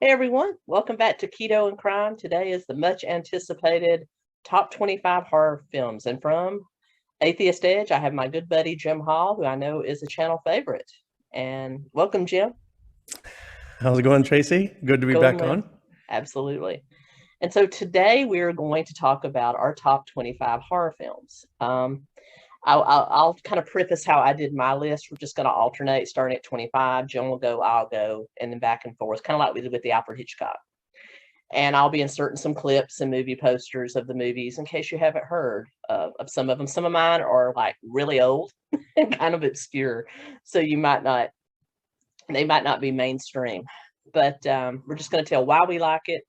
Hey everyone, welcome back to Keto and Crime. Today is the much anticipated top 25 horror films. And from Atheist Edge, I have my good buddy Jim Hall, who I know is a channel favorite. And welcome, Jim. How's it going, Tracy? Good to be Going back well. on. Absolutely. And so today we're going to talk about our top 25 horror films. I'll kind of preface how I did my list. We're just going to alternate starting at 25. Jim will go, I'll go, and then back and forth, kind of like we did with the Alfred Hitchcock. And I'll be inserting some clips and movie posters of the movies in case you haven't heard of some of them. Some of mine are like really old and kind of obscure, so they might not be mainstream. But we're just going to tell why we like it,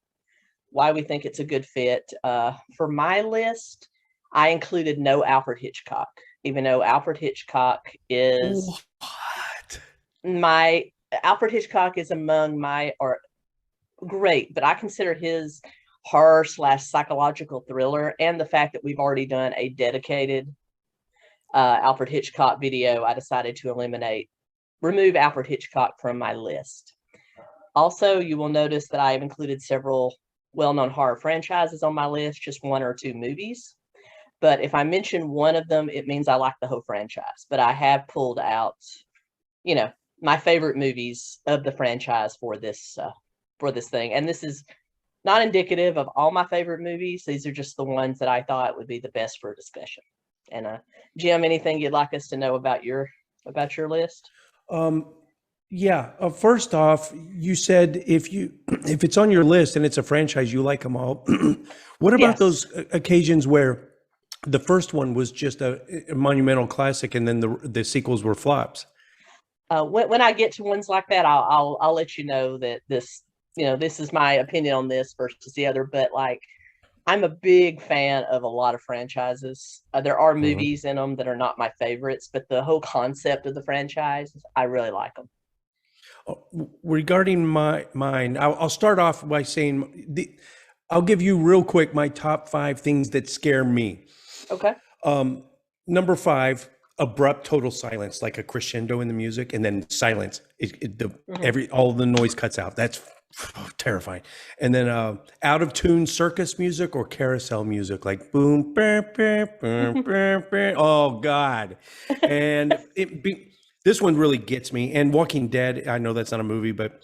why we think it's a good fit. For my list, I included no Alfred Hitchcock, even though Alfred Hitchcock is Alfred Hitchcock is among my great, but I consider his horror / psychological thriller, and the fact that we've already done a dedicated Alfred Hitchcock video, I decided to remove Alfred Hitchcock from my list. Also, you will notice that I have included several well-known horror franchises on my list, just one or two movies. But if I mention one of them, it means I like the whole franchise. But I have pulled out, my favorite movies of the franchise for this thing. And this is not indicative of all my favorite movies. These are just the ones that I thought would be the best for discussion. And Jim, anything you'd like us to know about your list? Yeah. First off, you said if it's on your list and it's a franchise, you like them all. What about those occasions where the first one was just a monumental classic and then the sequels were flops? When I get to ones like that, I'll let you know that this is my opinion on this versus the other. But like, I'm a big fan of a lot of franchises. There are movies in them that are not my favorites, but the whole concept of the franchise, I really like them. Regarding mine, I'll start off by saying I'll give you real quick my top 5 things that scare me. Okay. Number 5, abrupt total silence, like a crescendo in the music, and then silence. All the noise cuts out. That's terrifying. And then out of tune circus music or carousel music, like boom, boom, boom, boom, boom, boom. Oh God. And this one really gets me. And Walking Dead, I know that's not a movie, but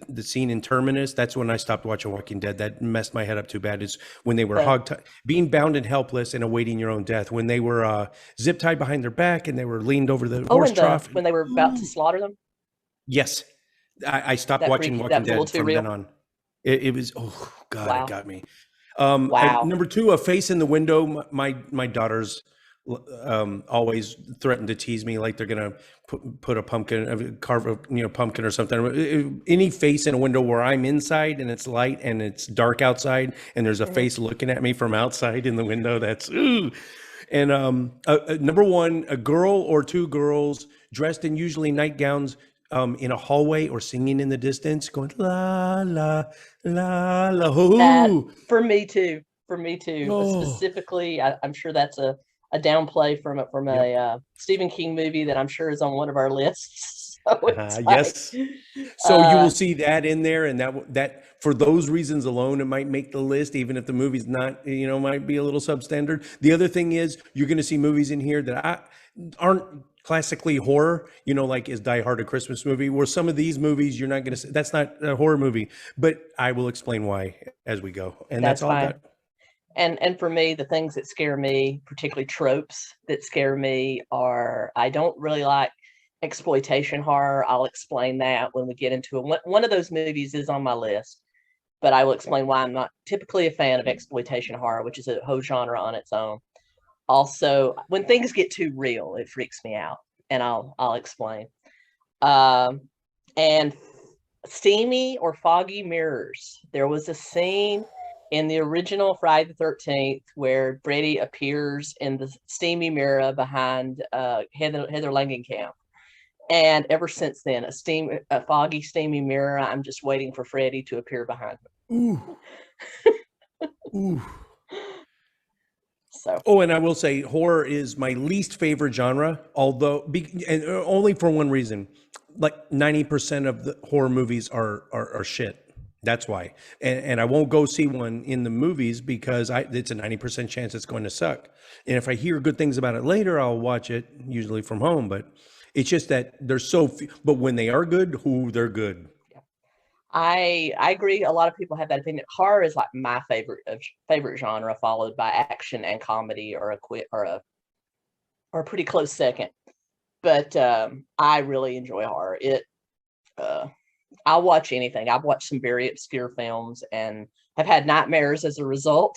the scene in Terminus, that's when I stopped watching Walking Dead. That messed my head up too bad, is when they were being bound and helpless and awaiting your own death. When they were zip tied behind their back and they were leaned over the horse trough. When they were about to slaughter them? Yes. I stopped watching Walking Dead from then on. It was, oh God, wow. It got me. Wow. Number 2, a face in the window. My daughters always threaten to tease me like they're gonna put a pumpkin, carve a pumpkin or something. Any face in a window where I'm inside and it's light and it's dark outside and there's a face looking at me from outside in the window, that's ooh. And number 1, a girl or 2 girls dressed in usually nightgowns in a hallway or singing in the distance, going la la la la. That, for me too. Oh. Specifically, I'm sure that's a downplay from a Stephen King movie that I'm sure is on one of our lists. So yes. So you will see that in there, and that for those reasons alone, it might make the list, even if the movie's not, might be a little substandard. The other thing is, you're going to see movies in here that aren't classically horror, like is Die Hard a Christmas movie, where some of these movies you're not going to say that's not a horror movie, but I will explain why as we go. And that's all fine. And for me, the things that scare me, particularly tropes that scare me, are I don't really like exploitation horror. I'll explain that when we get into it. One of those movies is on my list, but I will explain why I'm not typically a fan of exploitation horror, which is a whole genre on its own. Also, when things get too real, it freaks me out, and I'll explain. And steamy or foggy mirrors. There was a scene in the original Friday the 13th where Freddie appears in the steamy mirror behind Heather Langenkamp. And ever since then, a foggy, steamy mirror, I'm just waiting for Freddie to appear behind him. Ooh. Ooh. So. Oh, and I will say horror is my least favorite genre, and only for one reason. Like 90% of the horror movies are shit. That's why. And I won't go see one in the movies because it's a 90% chance it's going to suck. And if I hear good things about it later, I'll watch it, usually from home. But it's just that there's so few, but when they are good, they're good. I agree. A lot of people have that opinion. Horror is like my favorite genre, followed by action and comedy, or a pretty close second. But I really enjoy horror. I'll watch anything. I've watched some very obscure films and have had nightmares as a result.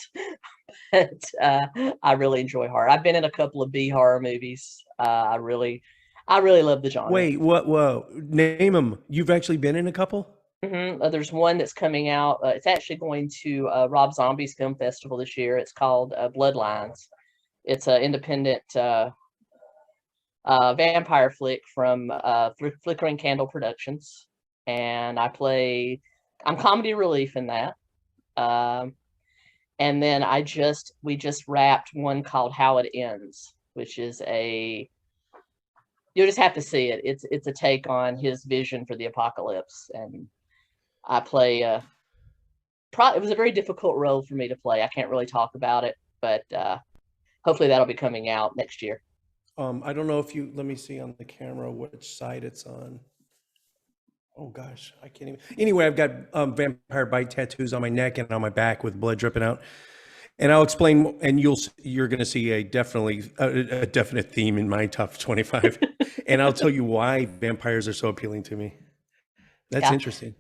But I really enjoy horror. I've been in a couple of B horror movies. I really love the genre. Wait, what? Whoa, name them. You've actually been in a couple? There's one that's coming out. It's actually going to Rob Zombie's film festival this year. It's called Bloodlines. It's an independent vampire flick from Flickering Candle Productions, and I'm comedy relief in that. And then we just wrapped one called How It Ends, which is you'll just have to see it. It's a take on his vision for the apocalypse, and I play it was a very difficult role for me to play. I can't really talk about it, but hopefully that'll be coming out next year. I don't know if let me see on the camera which side it's on. Oh gosh, I can't even. Anyway, I've got vampire bite tattoos on my neck and on my back with blood dripping out. And I'll explain, and you're going to see a definite theme in my top 25. And I'll tell you why vampires are so appealing to me. That's interesting.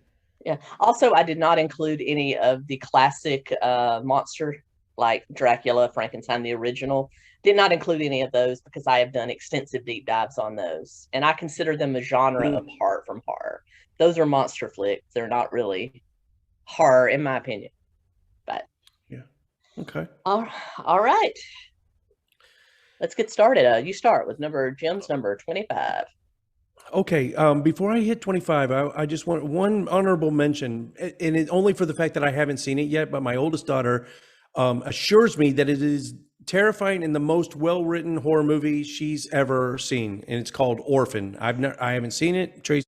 Yeah. Also, I did not include any of the classic monster like Dracula, Frankenstein, the original. Did not include any of those because I have done extensive deep dives on those, and I consider them a genre apart from horror. Those are monster flicks. They're not really horror, in my opinion. But yeah, okay. All right. Let's get started. You start with Jim's number 25. Okay. Before I hit 25, I just want one honorable mention, and it only for the fact that I haven't seen it yet. But my oldest daughter assures me that it is terrifying and the most well-written horror movie she's ever seen, and it's called Orphan. I haven't seen it. Tracy,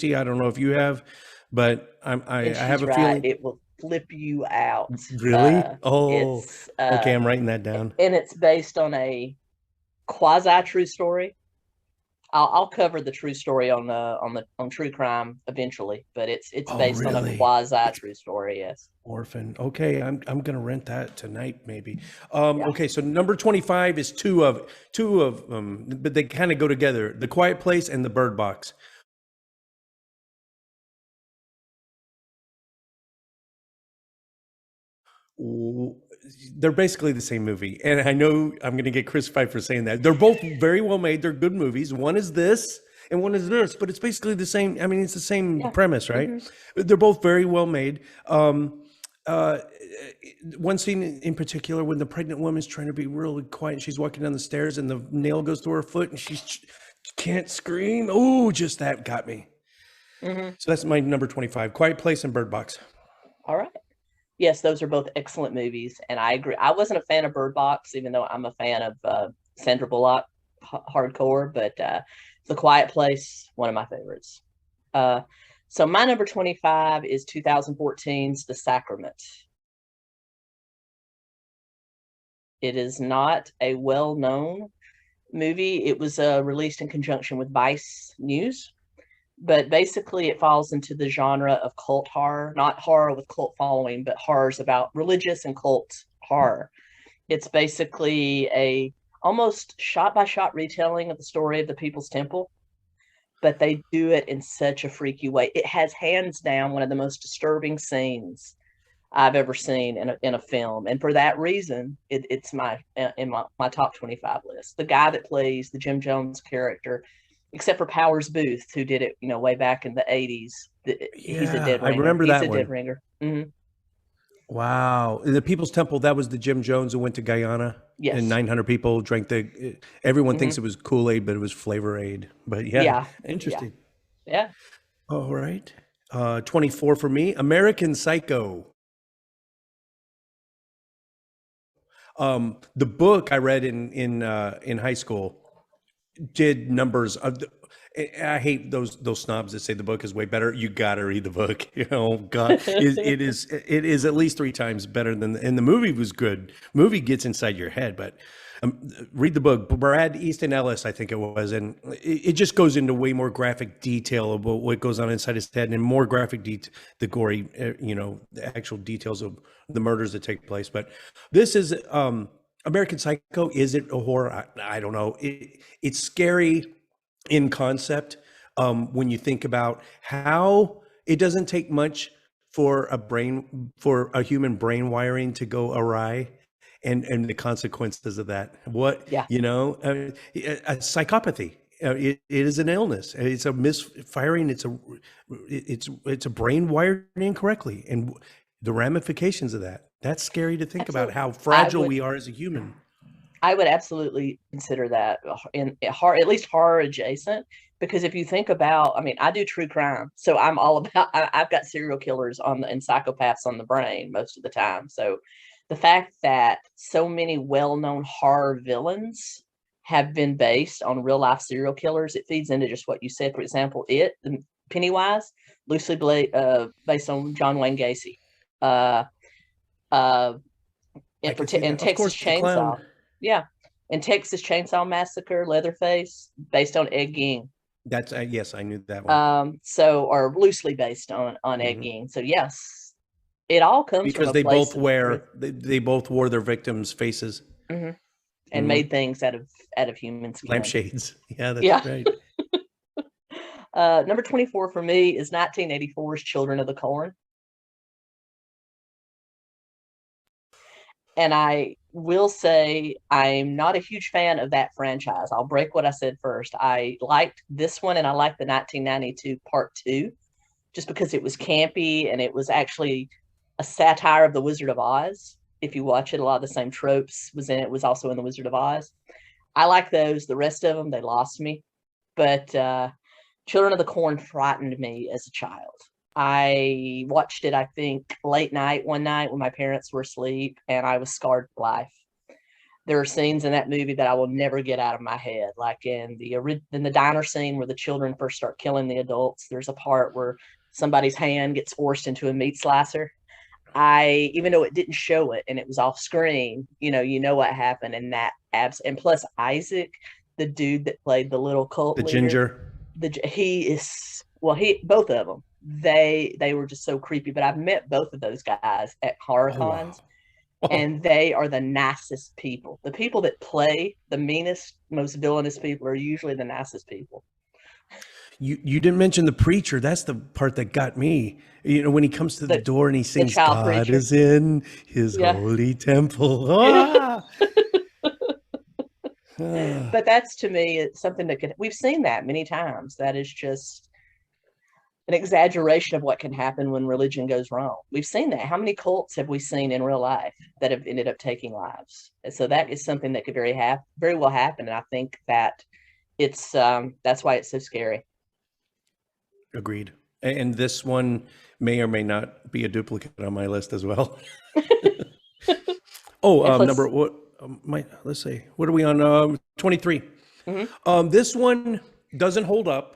I don't know if you have, but I have a feeling it will flip you out. Really? Okay, I'm writing that down. And it's based on a quasi true story. I'll cover the true story on True Crime eventually, but it's based on a quasi true story. Yes. Orphan. Okay, I'm gonna rent that tonight, maybe. Okay, so number 25 is two of them, but they kind of go together: The Quiet Place and The Bird Box. They're basically the same movie, and I know I'm going to get crucified for saying that. They're both very well made. They're good movies. One is this and one is this, but it's basically the same. I mean, it's the same premise, right? They're both very well made. One scene in particular, when the pregnant woman's trying to be really quiet, and she's walking down the stairs and the nail goes through her foot and she can't scream. Oh, just that got me. So that's my number 25, Quiet Place and Bird Box. All right. Yes, those are both excellent movies, and I agree. I wasn't a fan of Bird Box, even though I'm a fan of Sandra Bullock hardcore, but The Quiet Place, one of my favorites. So my number 25 is 2014's The Sacrament. It is not a well-known movie. It was released in conjunction with Vice News. But basically, it falls into the genre of cult horror, not horror with cult following, but horrors about religious and cult horror. It's basically a almost shot-by-shot retelling of the story of the People's Temple, but they do it in such a freaky way. It has hands down one of the most disturbing scenes I've ever seen in a film, and for that reason, it's my top 25 list. The guy that plays the Jim Jones character, except for Powers Booth, who did it, way back in the 80s. He's a dead ringer. I remember that one. He's a dead ringer. Wow. The People's Temple, that was the Jim Jones who went to Guyana. Yes. And 900 people drank everyone thinks it was Kool-Aid, but it was Flavor Aid. But interesting. Yeah. All right. 24 for me, American Psycho. The book I read in high school did numbers of I hate those snobs that say the book is way better. You gotta read the book. God, it is at least 3 times better than. And the movie was good. Movie gets inside your head, but read the book. Brad Easton Ellis, I think it was, and it just goes into way more graphic detail about what goes on inside his head, and more graphic the gory, the actual details of the murders that take place. But this is American Psycho. Is it a horror? I don't know. It's scary in concept, when you think about how it doesn't take much for a human brain wiring to go awry, and the consequences of that. Yeah. A psychopathy. It is an illness. It's a misfiring. It's a brain wired incorrectly, and the ramifications of that. That's scary to think about, how fragile we are as a human. I would absolutely consider that in horror, at least horror adjacent, because if you think about, I do true crime, so I'm all about. I've got serial killers and psychopaths on the brain most of the time. So the fact that so many well-known horror villains have been based on real-life serial killers, it feeds into just what you said. For example, Pennywise, loosely based on John Wayne Gacy. And Texas Chainsaw. Yeah. And Texas Chainsaw Massacre, Leatherface, based on 𝐥𝐬𝐬. That's yes, I knew that one. Or loosely based on 𝐥𝐬𝐬. So yes, it all comes because from they both wore their victims' faces, and made things out of human skin. Lampshades. Yeah, that's right. Number 24 for me is 1984's Children of the Corn. And I will say I'm not a huge fan of that franchise. I'll break what I said first. I liked this one, and I liked the 1992 Part 2, just because it was campy, and it was actually a satire of The Wizard of Oz. If you watch it, a lot of the same tropes was in it, was also in The Wizard of Oz. I like those. The rest of them, they lost me. But Children of the Corn frightened me as a child. I watched it, I think, late night one night when my parents were asleep, and I was scarred for life. There are scenes in that movie that I will never get out of my head, like in the diner scene where the children first start killing the adults. There's a part where somebody's hand gets forced into a meat slicer. Even though it didn't show it and it was off screen, you know what happened in that and plus Isaac, the dude that played the little cult leader, ginger. Both of them. They were just so creepy, but I've met both of those guys at horror cons, and they are the nicest people. The people that play the meanest, most villainous people are usually the nicest people. You didn't mention the preacher. That's the part that got me. When he comes to the door and he sings, "God preacher is in his holy temple." But that's, to me, it's something that we've seen that many times. That is just an exaggeration of what can happen when religion goes wrong. We've seen that. How many cults have we seen in real life that have ended up taking lives? And so that is something that could very well happen. And I think that it's that's why it's so scary. Agreed. And this one may or may not be a duplicate on my list as well. Number what? Let's see. What are we on? 23. This one doesn't hold up.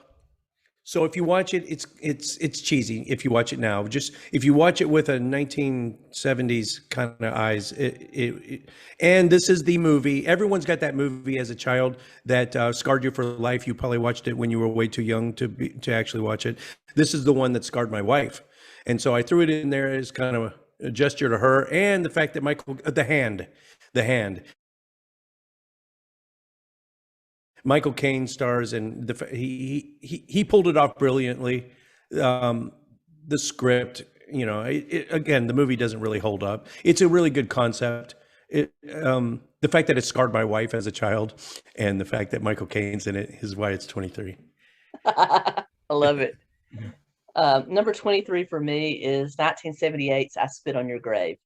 So if you watch it, it's cheesy. If you watch it now, just if you watch it with a 1970s kind of eyes, and this is the movie. Everyone's got that movie as a child that scarred you for life. You probably watched it when you were way too young to actually watch it. This is the one that scarred my wife, and so I threw it in there as kind of a gesture to her, and the fact that the hand. Michael Caine stars, and he pulled it off brilliantly. The script, again, the movie doesn't really hold up. It's a really good concept. The fact that it scarred my wife as a child, and the fact that Michael Caine's in it is why it's 23. I love it. Number 23 for me is 1978's I Spit on Your Grave.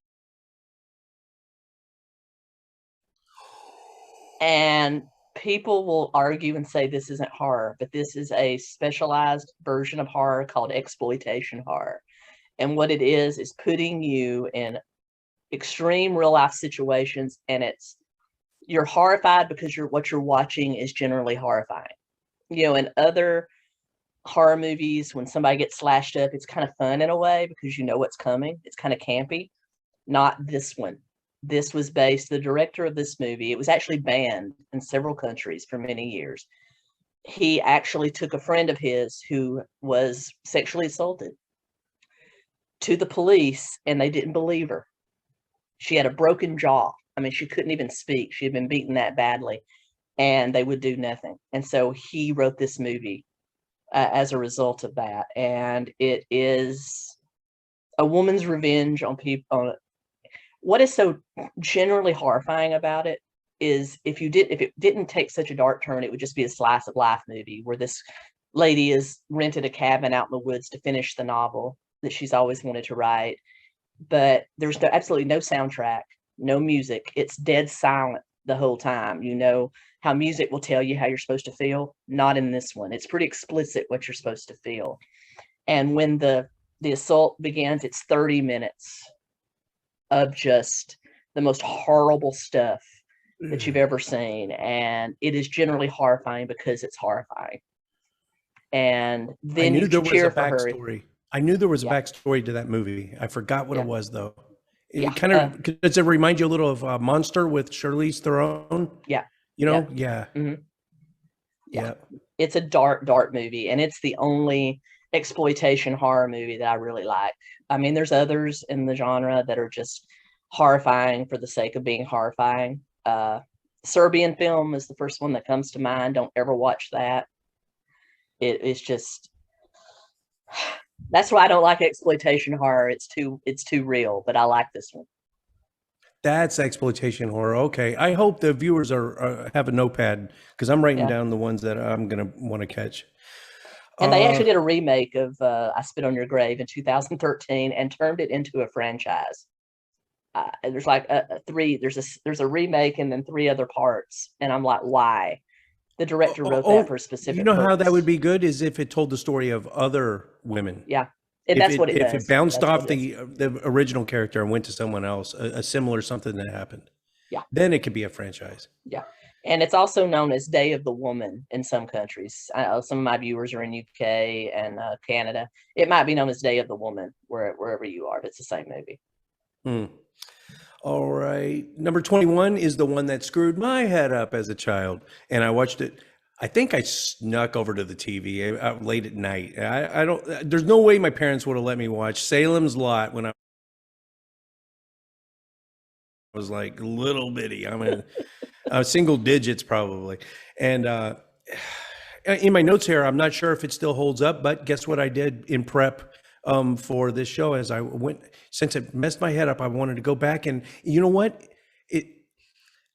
And people will argue and say this isn't horror, but this is a specialized version of horror called exploitation horror. And what it is putting you in extreme real life situations, and you're horrified because what you're watching is generally horrifying. You know, in other horror movies, when somebody gets slashed up, it's kind of fun in a way because you know what's coming. It's kind of campy. Not this one. This was based, the director of this movie, it was actually banned in several countries for many years. He actually took a friend of his who was sexually assaulted to the police, and they didn't believe her. She had a broken jaw. I mean, she couldn't even speak. She had been beaten that badly, and they would do nothing. And so he wrote this movie as a result of that. And it is a woman's revenge on people. What is so generally horrifying about it is if it didn't take such a dark turn, it would just be a slice of life movie where this lady is rented a cabin out in the woods to finish the novel that she's always wanted to write. But there's absolutely no soundtrack, no music. It's dead silent the whole time. You know how music will tell you how you're supposed to feel. Not in this one. It's pretty explicit what you're supposed to feel. And when the assault begins, it's 30 minutes of just the most horrible stuff that you've ever seen. And it is generally horrifying because it's horrifying. And then you cheer for her. I knew there was a backstory to that movie. I forgot what it was, though. It kind of, does it remind you a little of Monster with Charlize Theron? Yeah. You know? Yeah. It's a dark, dark movie. And it's the only exploitation horror movie that I really like. I mean, there's others in the genre that are just horrifying for the sake of being horrifying. Serbian Film is the first one that comes to mind. Don't ever watch that. It's just, that's why I don't like exploitation horror. It's too real, but I like this one. That's exploitation horror. Okay. I hope the viewers have a notepad because I'm writing down the ones that I'm going to want to catch. And they actually did a remake of I Spit on Your Grave in 2013 and turned it into a franchise. There's like there's a remake and then 3 other parts. And I'm like, why? The director wrote that for a specific You know purpose. how that would be good is if it told the story of other women. Yeah. And that's what it does. If it bounced off the original character and went to someone else, a similar something that happened. Yeah. Then it could be a franchise. Yeah. And it's also known as Day of the Woman in some countries. Some of my viewers are in UK and Canada. It might be known as Day of the Woman wherever you are, but it's the same movie. All right. Number 21 is the one that screwed my head up as a child. And I watched it. I think I snuck over to the TV out late at night. I don't, there's no way my parents would have let me watch Salem's Lot when I was like little bitty. I mean, single digits probably. And in my notes here, I'm not sure if it still holds up, but guess what I did in prep for this show as I went, since it messed my head up, I wanted to go back and you know what?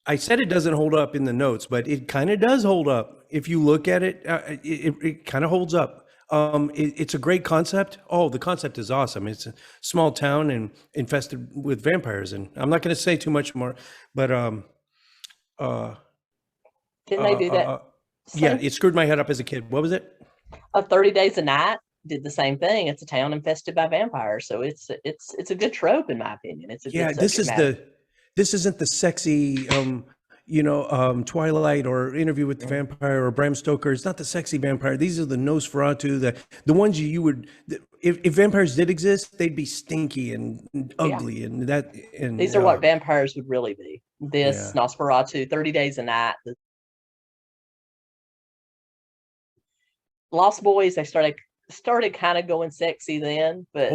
I said it doesn't hold up in the notes, but it kind of does hold up. If you look at it, it kind of holds up. It's a great concept. Oh, the concept is awesome. It's a small town and infested with vampires. And I'm not going to say too much more, but didn't they do that? Yeah, it screwed my head up as a kid. What was it? 30 Days a Night did the same thing. It's a town infested by vampires, so it's a good trope in my opinion. It's a good this isn't the sexy Twilight or Interview with the Vampire or Bram Stoker. It's not the sexy vampire. These are the Nosferatu, the ones you would, if vampires did exist, they'd be stinky and ugly and that. And these are what vampires would really be. This Nosferatu, 30 Days a Night. Lost Boys, they started kind of going sexy then, but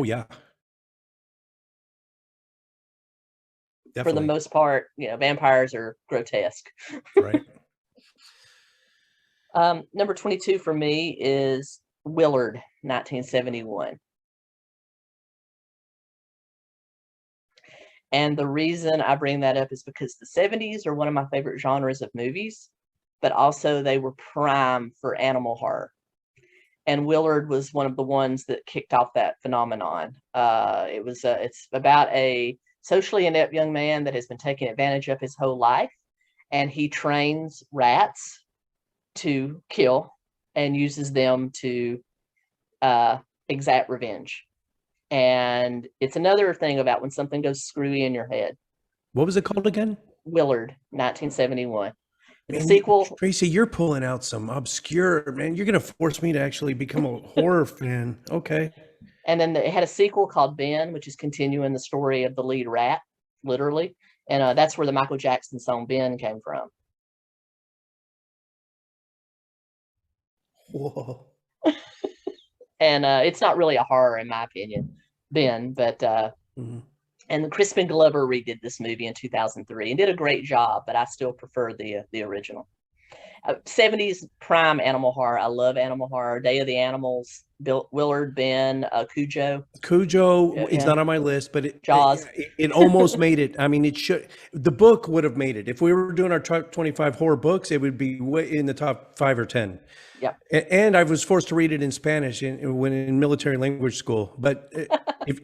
for the most part, vampires are grotesque. Right. Number 22 for me is Willard, 1971. And the reason I bring that up is because the 70s are one of my favorite genres of movies, but also they were prime for animal horror. And Willard was one of the ones that kicked off that phenomenon. It's about a socially inept young man that has been taken advantage of his whole life, and he trains rats to kill and uses them to exact revenge. And it's another thing about when something goes screwy in your head. What was it called again? Willard, 1971. The sequel, Tracy, you're pulling out some obscure, man. You're going to force me to actually become a horror fan. Okay. and then it had a sequel called Ben, which is continuing the story of the lead rat, literally. And that's where the Michael Jackson song Ben came from. Whoa. And it's not really a horror, in my opinion, Ben, but and Crispin Glover redid this movie in 2003 and did a great job, but I still prefer the original. 70s prime animal horror. I love animal horror. Day of the Animals, Willard, Ben, 𝐤𝐬𝐭. 𝐤𝐤 is not on my list, but Jaws. It almost made it. I mean, it should. The book would have made it. If we were doing our top 25 horror books, it would be way in the top 5 or 10. Yeah. And I was forced to read it in Spanish when in military language school. But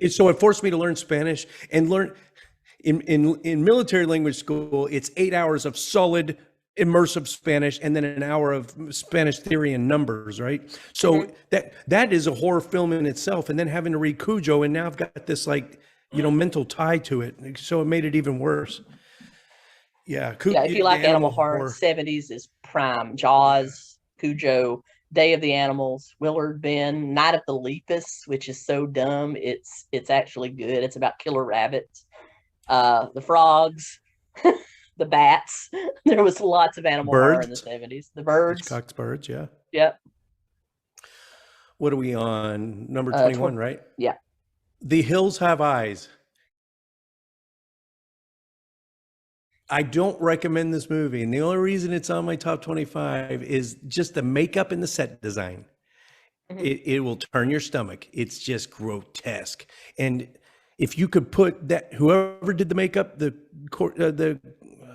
so it forced me to learn Spanish and learn in military language school. It's 8 hours of solid immersive Spanish and then an hour of Spanish theory and numbers, right? So that is a horror film in itself. And then having to read 𝐤𝐤, and now I've got this mental tie to it. So it made it even worse. Yeah. If you like animal horror, 70s is prime. Jaws, 𝐤𝐤, Day of the Animals, Willard, Ben, Night of the Lepus, which is so dumb. It's actually good. It's about killer rabbits, the frogs, the bats. There was lots of animal horror in the 70s. The birds. Hitchcock's Birds, yeah. Yep. What are we on? Number 21, right? Yeah. The Hills Have Eyes. I don't recommend this movie, and the only reason it's on my top 25 is just the makeup and the set design. It will turn your stomach. It's just grotesque. And if you could put that, whoever did the makeup, the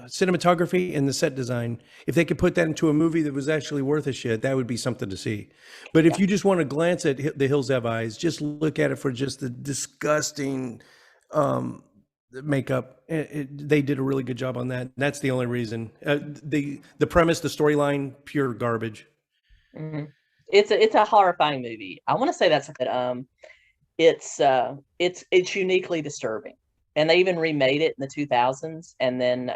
cinematography and the set design, if they could put that into a movie that was actually worth a shit, that would be something to see. But if you just want to glance at The Hills Have Eyes, just look at it for just the disgusting makeup. They did a really good job on that. That's the only reason. The premise, the storyline, pure garbage. It's a horrifying movie. I want to say that's it's uniquely disturbing. And they even remade it in the 2000s, and then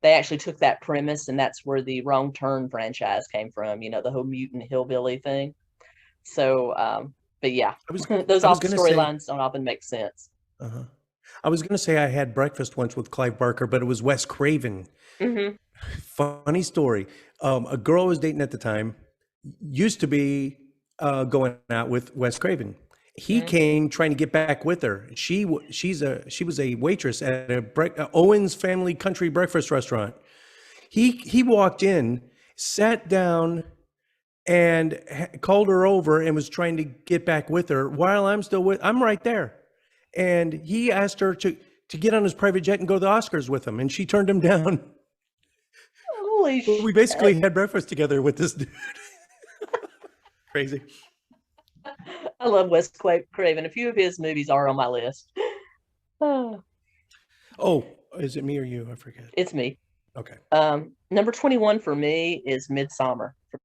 they actually took that premise, and that's where the Wrong Turn franchise came from. You know, the whole mutant hillbilly thing. So, but yeah, those storylines don't often make sense. I was going to say I had breakfast once with Clive Barker, but it was Wes Craven. Funny story. A girl I was dating at the time used to be going out with Wes Craven. He came trying to get back with her. She was a waitress at a Owen's Family Country Breakfast Restaurant. He walked in, sat down, and called her over and was trying to get back with her while I'm right there. And he asked her to get on his private jet and go to the Oscars with him, and she turned him down. Holy shit. We basically had breakfast together with this dude. Crazy. I love Wes Craven. A few of his movies are on my list. Oh, is it me or you? I forget. It's me. Okay. Number 21 for me is Midsommar from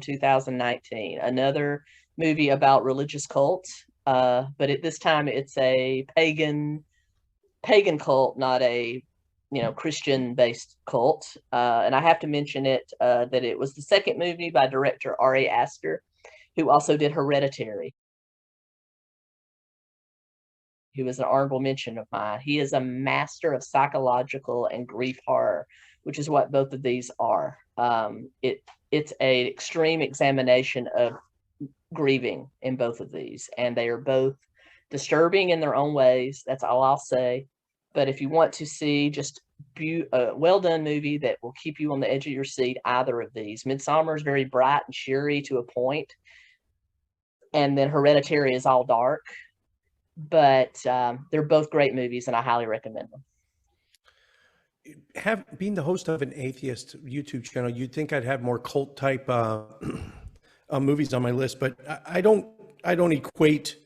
2019. Another movie about religious cults, but at this time it's a pagan cult, not a Christian-based cult. And I have to mention that it was the second movie by director Ari Aster, who also did Hereditary. He was an honorable mention of mine. He is a master of psychological and grief horror, which is what both of these are. It's an extreme examination of grieving in both of these, and they are both disturbing in their own ways. That's all I'll say. But if you want to see just a well-done movie that will keep you on the edge of your seat, either of these. Midsommar is very bright and cheery to a point, and then Hereditary is all dark. But they're both great movies, and I highly recommend them. Being the host of an atheist YouTube channel, you'd think I'd have more cult type movies on my list, but I don't equate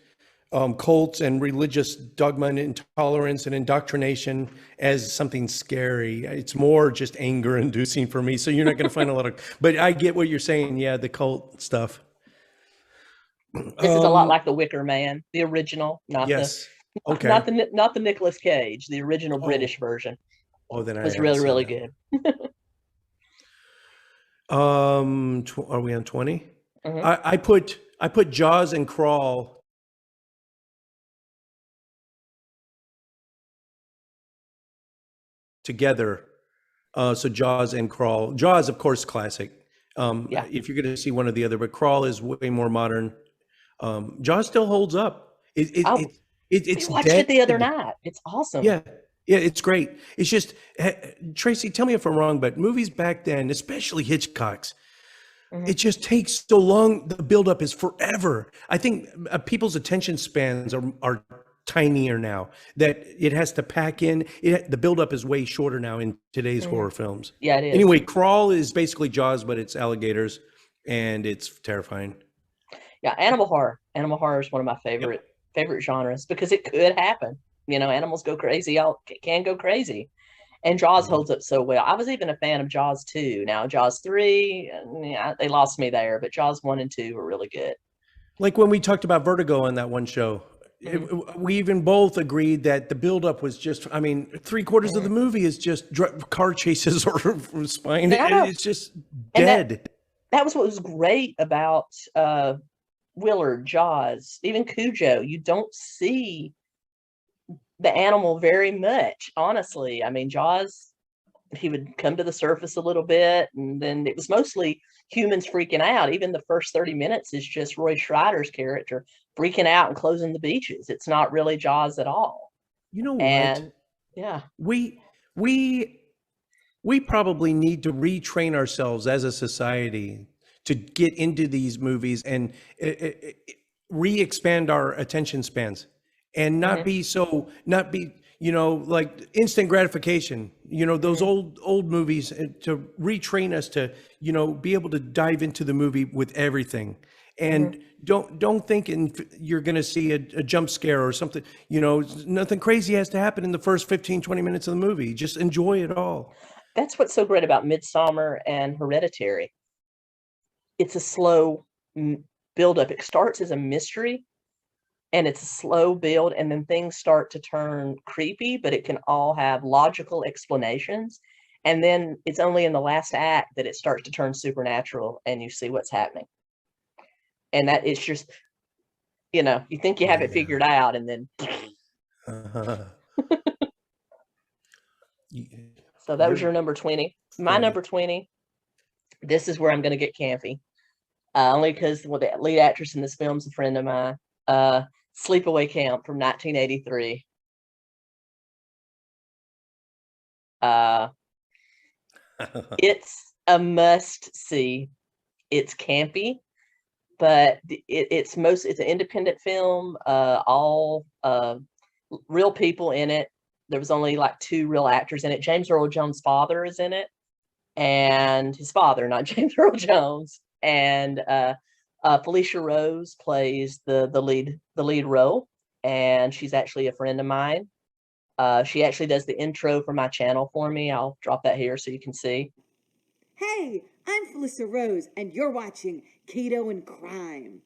cults and religious dogma and intolerance and indoctrination as something scary. It's more just anger inducing for me. So you're not going to find a lot of, but I get what you're saying. Yeah. The cult stuff. This is a lot like The Wicker Man, the original, not the Nicolas Cage, the original British version. Oh, then I was haven't really, seen really that. good. Are we on 20? Mhm. I put Jaws and Crawl together. So Jaws and Crawl. Jaws, of course, classic. Yeah. If you're going to see one or the other, but Crawl is way more modern. Jaws still holds up. Oh, we It's watched it dead. the other night. It's awesome. Yeah, yeah, it's great. It's just Tracy, tell me if I'm wrong, but movies back then, especially Hitchcock's, Mhm. it just takes so long. The buildup is forever. I think people's attention spans are tinier now. That it has to pack in. The buildup is way shorter now in today's Mhm. horror films. Yeah, it is. Anyway, Crawl is basically Jaws, but it's alligators, and it's terrifying. Yeah, animal horror. Animal horror is one of my Yep. favorite genres because it could happen. You know, animals go crazy. All can go crazy. And Jaws Mhm. holds up so well. I was even a fan of Jaws 2. Now Jaws 3, yeah, they lost me there, but Jaws 1 and 2 were really good. Like when we talked about Vertigo on that one show, Mhm. we even both agreed that the buildup was just, I mean, three-quarters of the Mhm. movie is just car chases or spine. No, no. It's just And dead. that was what was great about Willard, Jaws, even Cujo. You don't see the animal very much, honestly. I mean, Jaws, he would come to the surface a little bit, and then it was mostly humans freaking out. Even the first 30 minutes is just Roy Schreider's character freaking out and closing the beaches. It's not really Jaws at all. You know what? And yeah. We we we probably need to retrain ourselves as a society to get into these movies and re-expand our attention spans and not Mhm. be so not be like instant gratification, those Mhm. old movies, to retrain us to be able to dive into the movie with everything, Mhm. and don't think you're going to see a jump scare or something. Nothing crazy has to happen in the first 15-20 minutes of the movie. Just enjoy it all. That's what's so great about Midsummer and Hereditary. It's a slow build up. It starts as a mystery and it's a slow build, and then things start to turn creepy, but it can all have logical explanations. And then it's only in the last act that it starts to turn supernatural and you see what's happening. And that it's just, you think you have it Yeah. figured out, and then Uh-huh. so that was You're your number 20. My 20. number 20, this is where I'm going to get campy. Only because the lead actress in this film is a friend of mine. Sleepaway Camp from 1983. Uh, it's a must see. It's campy, but it's an independent film. All real people in it. There was only like two real actors in it. James Earl Jones' father is in it, and his father, not James Earl Jones, and Felicia Rose plays the lead role, and she's actually a friend of mine. She actually does the intro for my channel for me. I'll drop that here so you can see. Hey, I'm Felicia Rose, and you're watching Keto and Crime.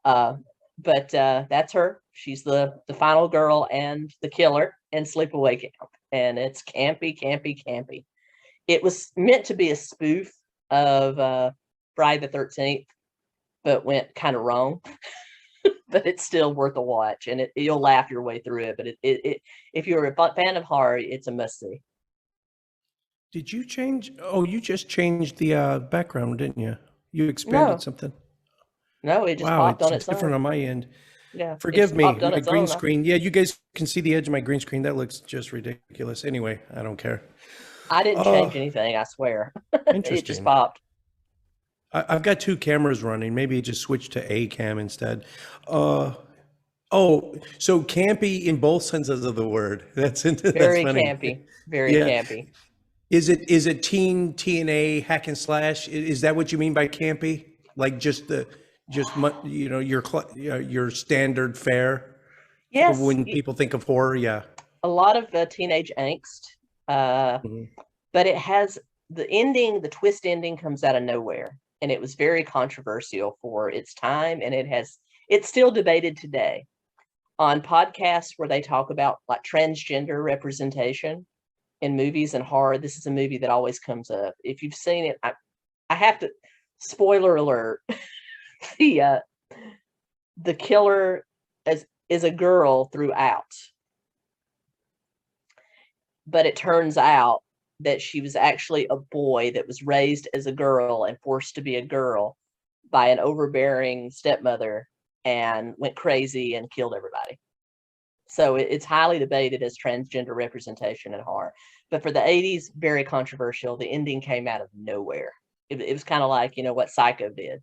Uh, but that's her. She's the final girl and the killer in Sleepaway Camp, and it's campy, campy, campy. It was meant to be a spoof of Friday the 13th, but went kind of wrong. But it's still worth a watch, and you'll laugh your way through it. But if you're a fan of horror, it's a must see. Did you change? Oh, you just changed the background, didn't you? You expanded No, something. no, it just Wow, popped it's on its different own. on my end. Yeah, it Forgive just me, popped on my its green own. screen. Yeah, you guys can see the edge of my green screen. That looks just ridiculous. Anyway, I don't care. I didn't change Oh, anything, I swear. It just interesting. popped. I've got two cameras running. Maybe just switch to a cam instead. Uh, oh, so campy in both senses of the word. That's Very funny. campy. Very Yeah. campy. Is it teen TNA hack and slash? Is that what you mean by campy? Like your standard fare for Yes, when people think of horror? Yeah. a lot of teenage angst, uh, Mhm. but it has the twist ending comes out of nowhere, and it was very controversial for its time, and it's still debated today on podcasts where they talk about like transgender representation. in movies and horror, this is a movie that always comes up. If you've seen it, I have to, spoiler alert, the killer is a girl throughout. But it turns out that she was actually a boy that was raised as a girl and forced to be a girl by an overbearing stepmother and went crazy and killed everybody. So it's highly debated as transgender representation in horror. But for the 80s, very controversial. The ending came out of nowhere. It was kind of like, you know, what Psycho did.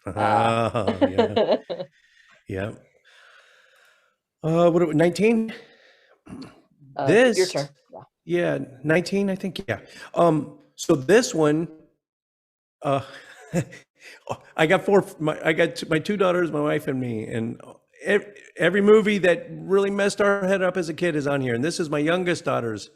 Yeah. Yeah. What, 19? Your turn. Yeah, 19, I think. Yeah. So this one, I got my two daughters, my wife, and me, and every movie that really messed our head up as a kid is on here. And this is my youngest daughter's,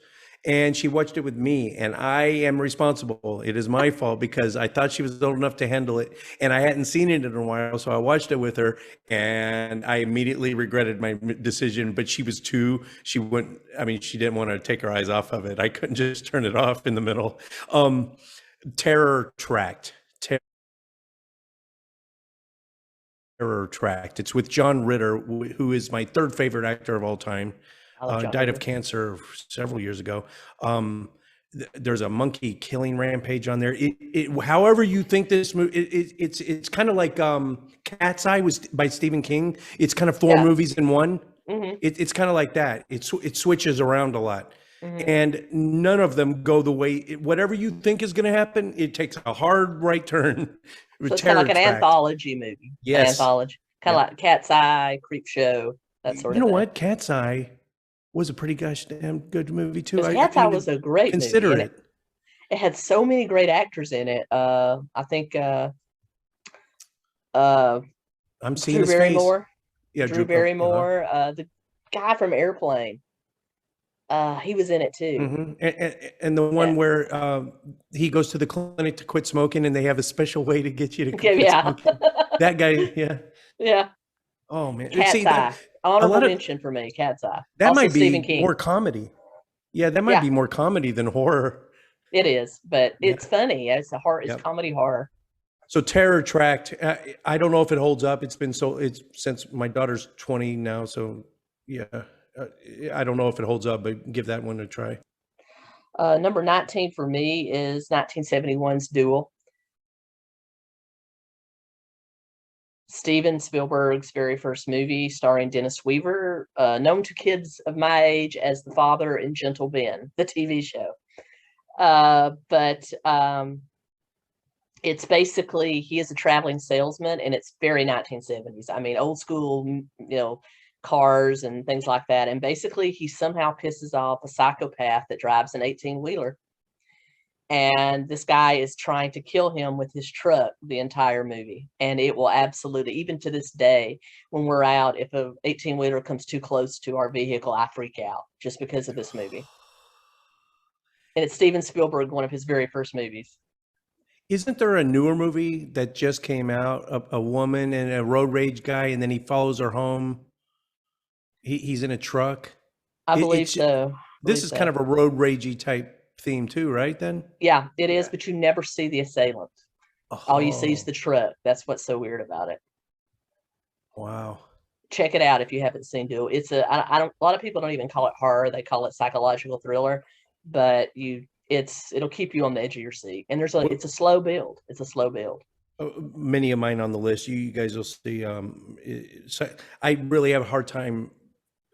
and she watched it with me, and I am responsible. It is my fault because I thought she was old enough to handle it, and I hadn't seen it in a while, so I watched it with her, and I immediately regretted my decision. But she was two. She didn't want to take her eyes off of it. I couldn't just turn it off in the middle. Tract. It's with John Ritter, who is my third favorite actor of all time. Died of cancer several years ago. There's a monkey killing rampage on there. However you think this movie, it's kind of like Cat's Eye was by Stephen King. It's kind of four movies in one. Mm-hmm. It's kind of like that. It switches around a lot. Mm-hmm. And none of them go the way, whatever you think is going to happen, it takes a hard right turn. So it's kind of like an anthology movie. Yes. An anthology. Kind of like Cat's Eye, Creepshow, that sort of thing. You know what? Cat's Eye was a pretty gosh damn good movie too. Cat's Eye was a great movie. Consider it. It had so many great actors in it. I think I'm seeing Drew Barrymore. Yeah, Drew Barrymore. The guy from Airplane. He was in it too. Mm-hmm. And the one where he goes to the clinic to quit smoking, and they have a special way to get you to quit smoking. That guy, yeah. Oh man, Cat's Eye. Honorable mention for me, Cat's Eye. That also might be Stephen King. More comedy. Yeah, that might be more comedy than horror. It is, but it's funny. It's a horror. It's comedy horror. So Terror Tract. I don't know if it holds up. It's since my daughter's 20 now. So yeah, I don't know if it holds up, but give that one a try. Number 19 for me is 1971's Duel. Steven Spielberg's very first movie, starring Dennis Weaver, known to kids of my age as the father in Gentle Ben, the TV show. But it's basically, he is a traveling salesman, and it's very 1970s. I mean, old school, you know, cars and things like that. And basically, he somehow pisses off a psychopath that drives an 18-wheeler. And this guy is trying to kill him with his truck the entire movie. And it will absolutely, even to this day, when we're out, if a 18-wheeler comes too close to our vehicle, I freak out just because of this movie. And it's Steven Spielberg, one of his very first movies. Isn't there a newer movie that just came out, a woman and a road rage guy, and then he follows her home? He's in a truck. I believe so. This is kind of a road ragey type theme too, right? Then yeah, it is, but you never see the assailant. All you see is the truck. That's what's so weird about it. Wow. Check it out if you haven't seen Duel. It's a lot of people don't even call it horror, they call it psychological thriller, but it'll keep you on the edge of your seat. And it's a slow build. Many of mine on the list, you guys will see. I really have a hard time.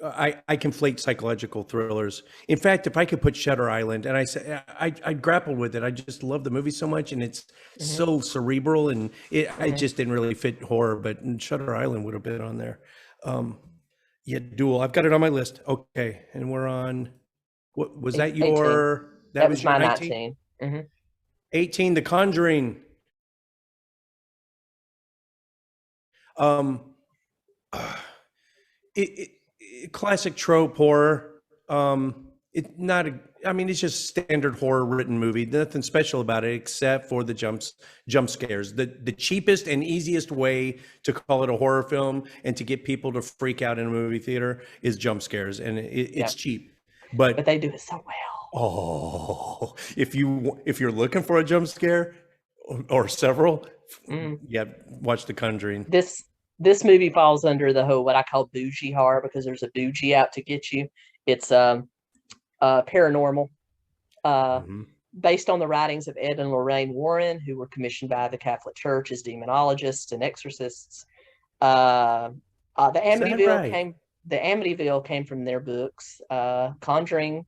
I conflate psychological thrillers. In fact, if I could put Shutter Island, and I grappled with it. I just love the movie so much, and it's so cerebral, and I just didn't really fit horror. But Shutter Island would have been on there. Duel. I've got it on my list. Okay, and we're on. What was that? 18. That was my 19. 18. The Conjuring. Classic trope horror. It's just standard horror written movie. Nothing special about it except for the jump scares. The cheapest and easiest way to call it a horror film and to get people to freak out in a movie theater is jump scares, and it's cheap. But they do it so well. Oh, if you're looking for a jump scare or several, yeah, watch The Conjuring. This movie falls under the whole what I call bougie horror, because there's a bougie out to get you. It's paranormal, based on the writings of Ed and Lorraine Warren, who were commissioned by the Catholic Church as demonologists and exorcists. The Amityville came from their books. Conjuring,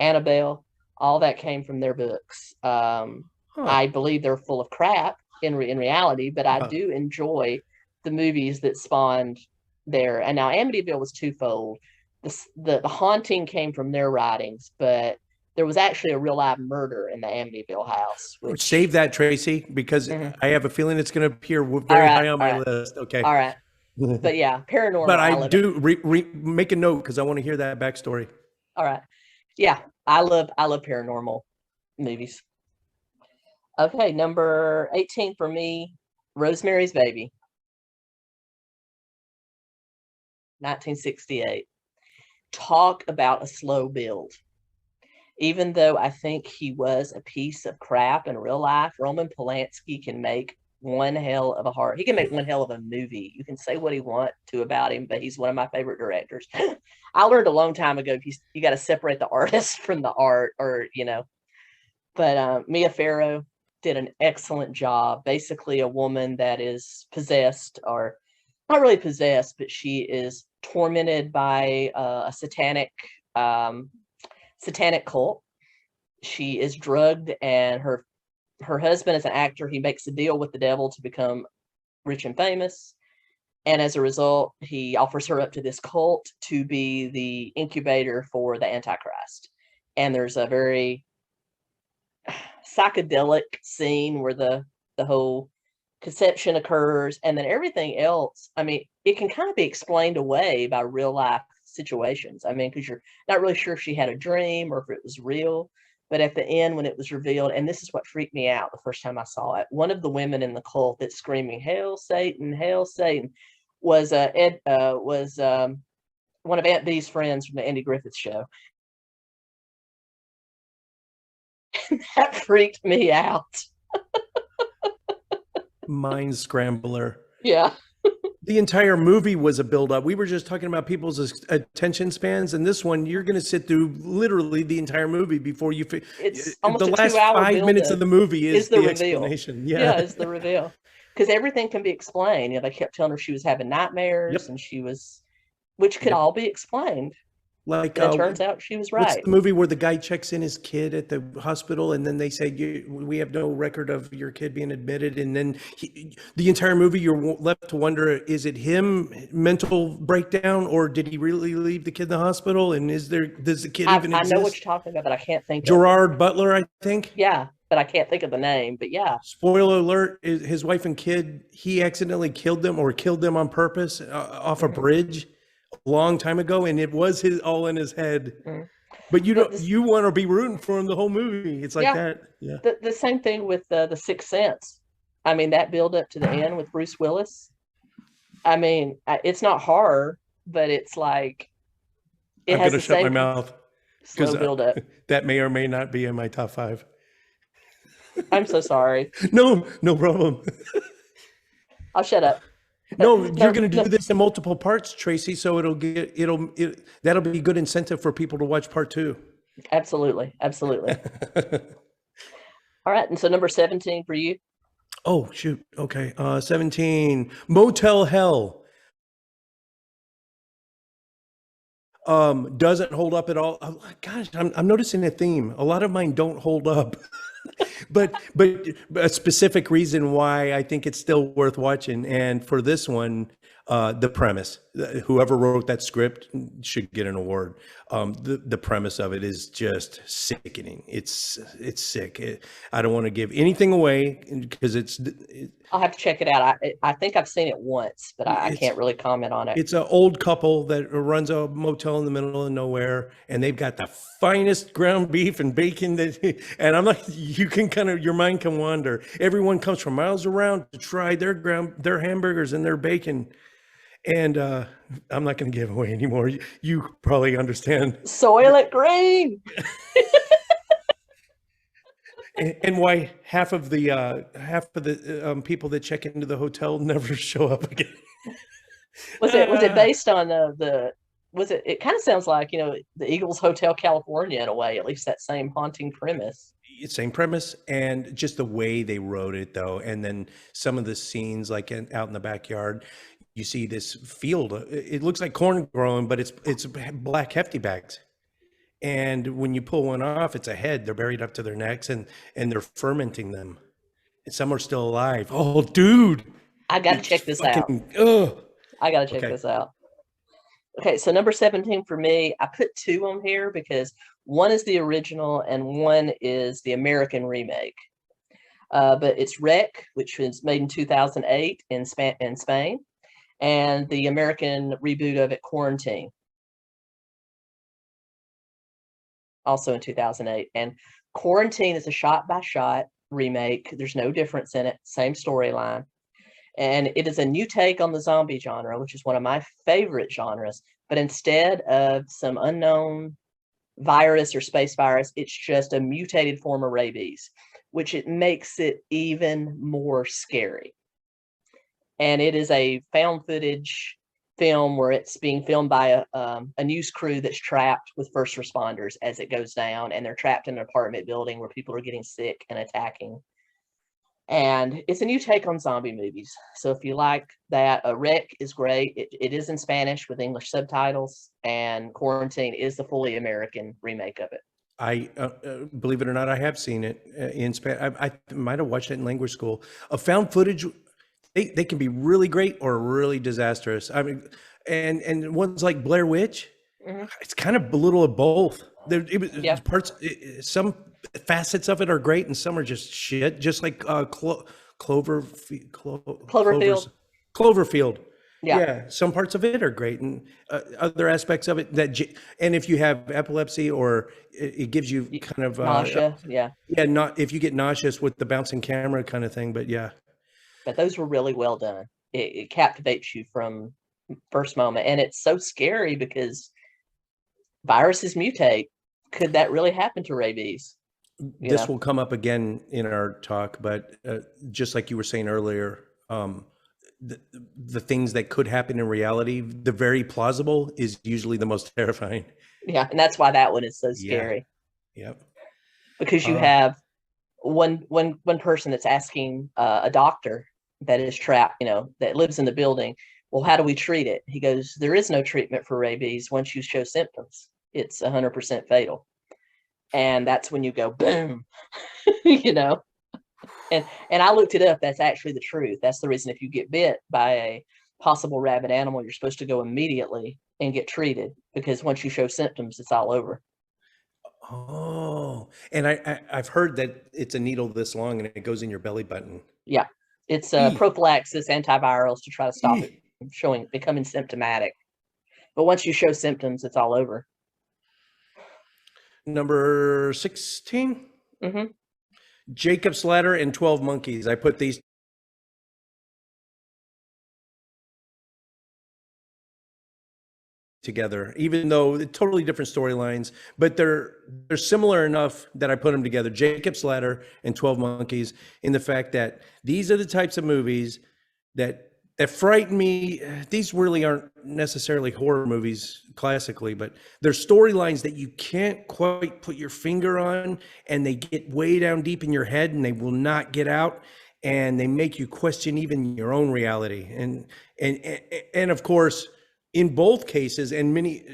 Annabelle, all that came from their books. I believe they're full of crap in reality, but I do enjoy the movies that spawned there. And now Amityville was twofold. The haunting came from their writings, but there was actually a real live murder in the Amityville house. Save that, Tracy, because I have a feeling it's going to appear very high on my list. Okay. All right. But yeah, paranormal. But I do make a note because I want to hear that backstory. All right. Yeah, I love paranormal movies. Okay, number 18 for me, Rosemary's Baby, 1968. Talk about a slow build. Even though I think he was a piece of crap in real life, Roman Polanski can make one hell of a horror. He can make one hell of a movie. You can say what you want to about him, but he's one of my favorite directors. I learned a long time ago, you got to separate the artist from the art, or, but Mia Farrow did an excellent job. Basically a woman that is possessed, or not really possessed, but she is tormented by a satanic cult. She is drugged, and her husband is an actor. He makes a deal with the devil to become rich and famous. And as a result, he offers her up to this cult to be the incubator for the Antichrist. And there's a very psychedelic scene where the whole conception occurs, and then everything else, I mean, it can kind of be explained away by real life situations. I mean, because you're not really sure if she had a dream or if it was real. But at the end, when it was revealed, and this is what freaked me out the first time I saw it, one of the women in the cult that's screaming "Hail Satan, Hail Satan" was one of Aunt Bee's friends from the Andy Griffith Show. That freaked me out. Mind scrambler. Yeah. The entire movie was a build-up. We were just talking about people's attention spans, and this one, you're going to sit through literally the entire movie before you. It's almost the a last 2-hour 5 minutes of the movie is the reveal. Explanation. Yeah, it's the reveal, because everything can be explained. They kept telling her she was having nightmares, and which could all be explained. Like, it turns out she was right. What's the movie where the guy checks in his kid at the hospital, and then they say, we have no record of your kid being admitted, and then the entire movie you're left to wonder, is it him mental breakdown, or did he really leave the kid in the hospital, and does the kid even exist? I know what you're talking about, but I can't think Gerard Butler, I think. Yeah, but I can't think of the name, but yeah. Spoiler alert, his wife and kid, he accidentally killed them on purpose off a bridge a long time ago, and it was all in his head. But you want to be rooting for him the whole movie. It's like that. Yeah. The same thing with the Sixth Sense. I mean, that build up to the end with Bruce Willis. I mean, it's not horror, but it's like I'm going to shut my mouth because build up. That may or may not be in my top 5. I'm so sorry. No problem. I'll shut up. No, you're going to do this in multiple parts, Tracy. So that'll be good incentive for people to watch part 2. Absolutely. All right. And so number 17 for you. Oh, shoot. Okay. 17, Motel Hill. Doesn't hold up at all. Oh, gosh, I'm noticing a theme. A lot of mine don't hold up. but a specific reason why I think it's still worth watching. And for this one, the premise, whoever wrote that script should get an award. The premise of it is just sickening. It's sick. I don't want to give anything away because I'll have to check it out. I think I've seen it once, but I can't really comment on it. It's an old couple that runs a motel in the middle of nowhere, and they've got the finest ground beef and bacon and I'm like, your mind can wander. Everyone comes from miles around to try their hamburgers and their bacon. And I'm not going to give away anymore. You probably understand. Soil it green. And why half of the people that check into the hotel never show up again. Was it based on it kind of sounds like, the Eagles Hotel California in a way, at least that same haunting premise. Same premise, and just the way they wrote it though. And then some of the scenes, like out in the backyard, you see this field. It looks like corn growing, but it's black hefty bags. And when you pull one off, it's a head. They're buried up to their necks, and they're fermenting them. And some are still alive. Oh, dude! I got to check this out. Ugh. I got to check this out. Okay, so number 17 for me, I put 2 on here because one is the original and one is the American remake. But it's Wreck, which was made in 2008 in Spain, and the American reboot of it, Quarantine, also in 2008. And Quarantine is a shot-by-shot remake. There's no difference in it, same storyline. And it is a new take on the zombie genre, which is one of my favorite genres. But instead of some unknown virus or space virus, it's just a mutated form of rabies, which it makes it even more scary. And it is a found footage film where it's being filmed by a news crew that's trapped with first responders as it goes down. And they're trapped in an apartment building where people are getting sick and attacking. And it's a new take on zombie movies. So if you like that, Wreck is great. It is in Spanish with English subtitles, and Quarantine is the fully American remake of it. I believe it or not, I have seen it in Spanish. I might have watched it in language school. A found footage, they can be really great or really disastrous. I mean, and ones like Blair Witch, it's kind of a little of both. Some facets of it are great, and some are just shit. Just like Cloverfield. Yeah, some parts of it are great, and other aspects of it and if you have epilepsy or it gives you kind of nausea, not if you get nauseous with the bouncing camera kind of thing, but those were really well done. It captivates you from first moment, and it's so scary because viruses mutate. Could that really happen to rabies? This will come up again in our talk, but just like you were saying earlier, the things that could happen in reality, the very plausible is usually the most terrifying. Yeah, and that's why that one is so scary. Yep. Because you have one person that's asking a doctor that is trapped, that lives in the building, well, how do we treat it? He goes, there is no treatment for rabies once you show symptoms. It's 100% fatal. And that's when you go, boom, And I looked it up. That's actually the truth. That's the reason if you get bit by a possible rabid animal, you're supposed to go immediately and get treated, because once you show symptoms, it's all over. Oh, and I've heard that it's a needle this long and it goes in your belly button. Yeah, it's prophylaxis, antivirals to try to stop it from becoming symptomatic. But once you show symptoms, it's all over. Number 16. Jacob's Ladder and 12 Monkeys. I put these together, even though they're totally different storylines, but they're similar enough that I put them together. Jacob's Ladder and 12 Monkeys, in the fact that these are the types of movies that frighten me. These really aren't necessarily horror movies classically, but they're storylines that you can't quite put your finger on, and they get way down deep in your head and they will not get out, and they make you question even your own reality. And of course, in both cases, and many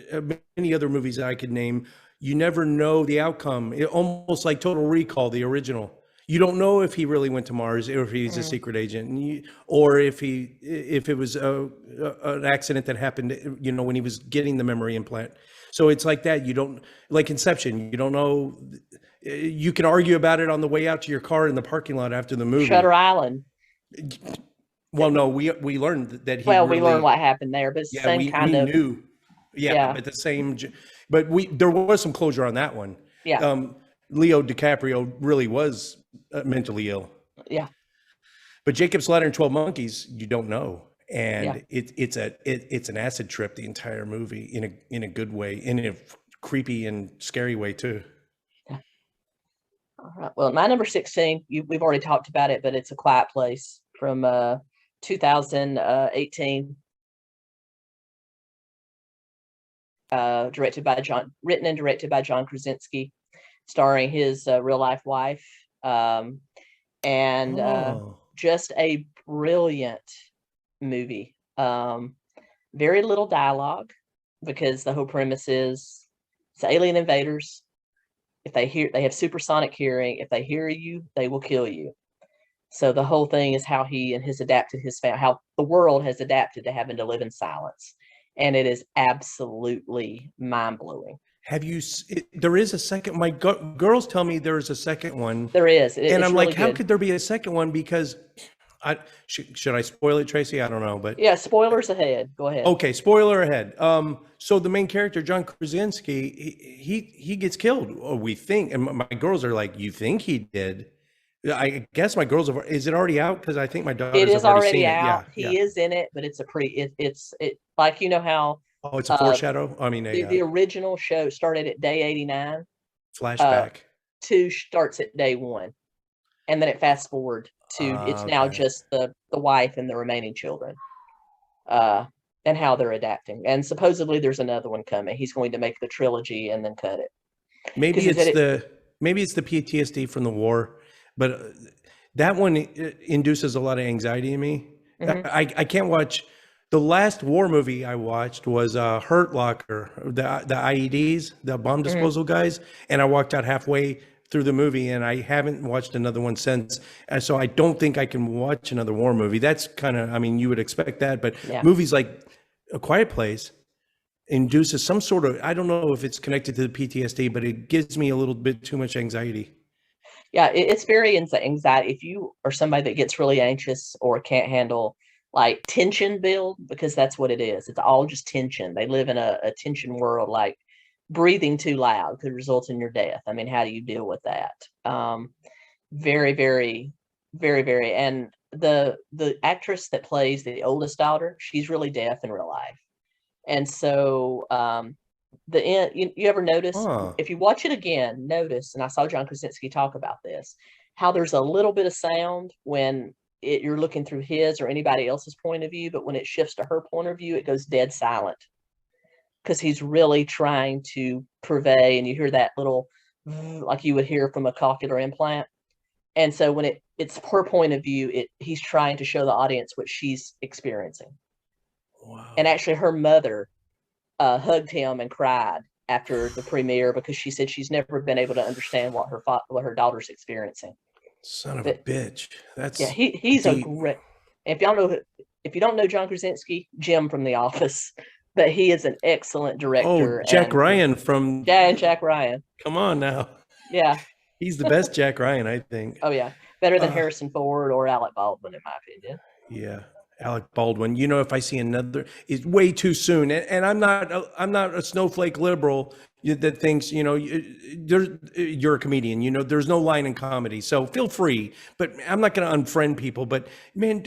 other movies I could name, you never know the outcome. Almost like Total Recall, the original. You don't know if he really went to Mars, or if he's a secret agent, or if it was an accident that happened, when he was getting the memory implant. So it's like that. You don't, like Inception. You don't know. You can argue about it on the way out to your car in the parking lot after the movie. Shutter Island. Well, no, we learned that he. We learned what happened there, but it's the same kind of. Knew. Yeah, but the same. But there was some closure on that one. Yeah. Leo DiCaprio really was mentally ill. Yeah. But Jacob's Ladder and 12 Monkeys, you don't know, and it's an acid trip the entire movie in a good way, in a creepy and scary way too. All right. Well, my number 16, we've already talked about it, but it's A Quiet Place from 2018. Written and directed by John Krasinski, starring his real life wife, and just a brilliant movie. Very little dialogue, because the whole premise is it's alien invaders. If they have supersonic hearing. If they hear you, they will kill you. So the whole thing is how he and his family, how the world has adapted to having to live in silence. And it is absolutely mind-blowing. Have you? There is a second. My girls tell me there is a second one. There is, and I'm really like, how good. could there be a second one? Because should I spoil it, Tracy? I don't know, but yeah, spoilers ahead. Go ahead. Okay, spoiler ahead. So the main character, John Krasinski, he gets killed, or we think, and my girls are like, "You think he did?" I guess my girls have. Is it already out? Because I think my daughters It is have already already seen out. It. He is in it, but it's a pretty. It's like, you know how. Oh, it's a foreshadow. I mean, the original show started at day 89. Flashback. 2 starts at day 1, and then it fast forward to it's now just the wife and the remaining children, and how they're adapting. And supposedly there's another one coming. He's going to make the trilogy and then cut it. Maybe it's the PTSD from the war, but that one induces a lot of anxiety in me. Mm-hmm. I can't watch. The last war movie I watched was Hurt Locker, the IEDs, the bomb disposal guys, and I walked out halfway through the movie, and I haven't watched another one since. And so I don't think I can watch another war movie. That's kind of, I mean, you would expect that, but movies like A Quiet Place induces some sort of, I don't know if it's connected to the PTSD, but it gives me a little bit too much anxiety. Yeah, it's very anxiety. If you are somebody that gets really anxious or can't handle like tension build, because that's what it is. It's all just tension. They live in a tension world. Like breathing too loud could result in your death. I mean, how do you deal with that? Very, very, very, very. And the actress that plays the oldest daughter, she's really deaf in real life. And so the end, you ever notice, if you watch it again, notice, and I saw John Krasinski talk about this, how there's a little bit of sound when you're looking through his or anybody else's point of view, but when it shifts to her point of view, it goes dead silent, because he's really trying to purvey, and you hear that little like you would hear from a cochlear implant. And so when it's her point of view, he's trying to show the audience what she's experiencing. Wow. And actually her mother hugged him and cried after the premiere, because she said she's never been able to understand what her daughter's experiencing. Son of a bitch. That's he's deep. A great. If you don't know John Krasinski, Jim from The Office, but he is an excellent director. Oh, Jack Ryan from Jack Ryan. Come on now. Yeah. He's the best Jack Ryan, I think. Oh yeah. Better than Harrison Ford or Alec Baldwin, in my opinion. Yeah. Alec Baldwin. You know, if I see another, it's way too soon. And I'm not a snowflake liberal that thinks, you know, you're a comedian, you know, there's no line in comedy. So feel free, but I'm not going to unfriend people. But man,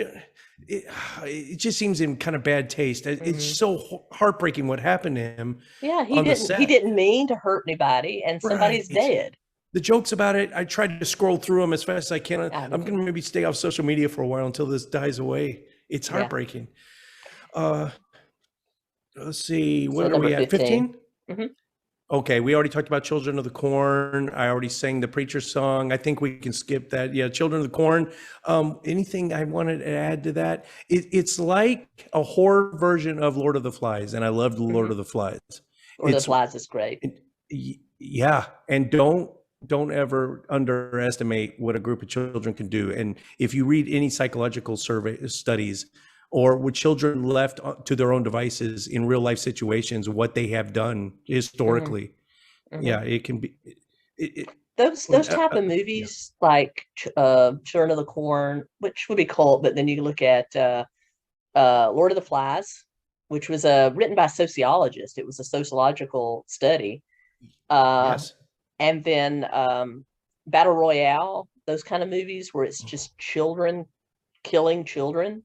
it just seems in kind of bad taste. It's so heartbreaking what happened to him. Yeah, he didn't mean to hurt anybody, and somebody's dead. The jokes about it, I tried to scroll through them as fast as I can. I'm going to maybe stay off social media for a while until this dies away. It's heartbreaking. Let's see. What are we at? 15? Mm-hmm. Okay. We already talked about Children of the Corn. I already sang the Preacher song. I think we can skip that. Yeah. Children of the Corn. Anything I wanted to add to that? It's like a horror version of Lord of the Flies. And I loved Lord of the Flies. Lord of the Flies is great. Yeah. And don't ever underestimate what a group of children can do. And if you read any psychological studies, or with children left to their own devices in real life situations, what they have done historically, it can be. Those type of movies, like Children of the Corn, which would be cult, but then you look at Lord of the Flies, which was written by a sociologist. It was a sociological study. Yes. And then Battle Royale, those kind of movies where it's just children killing children.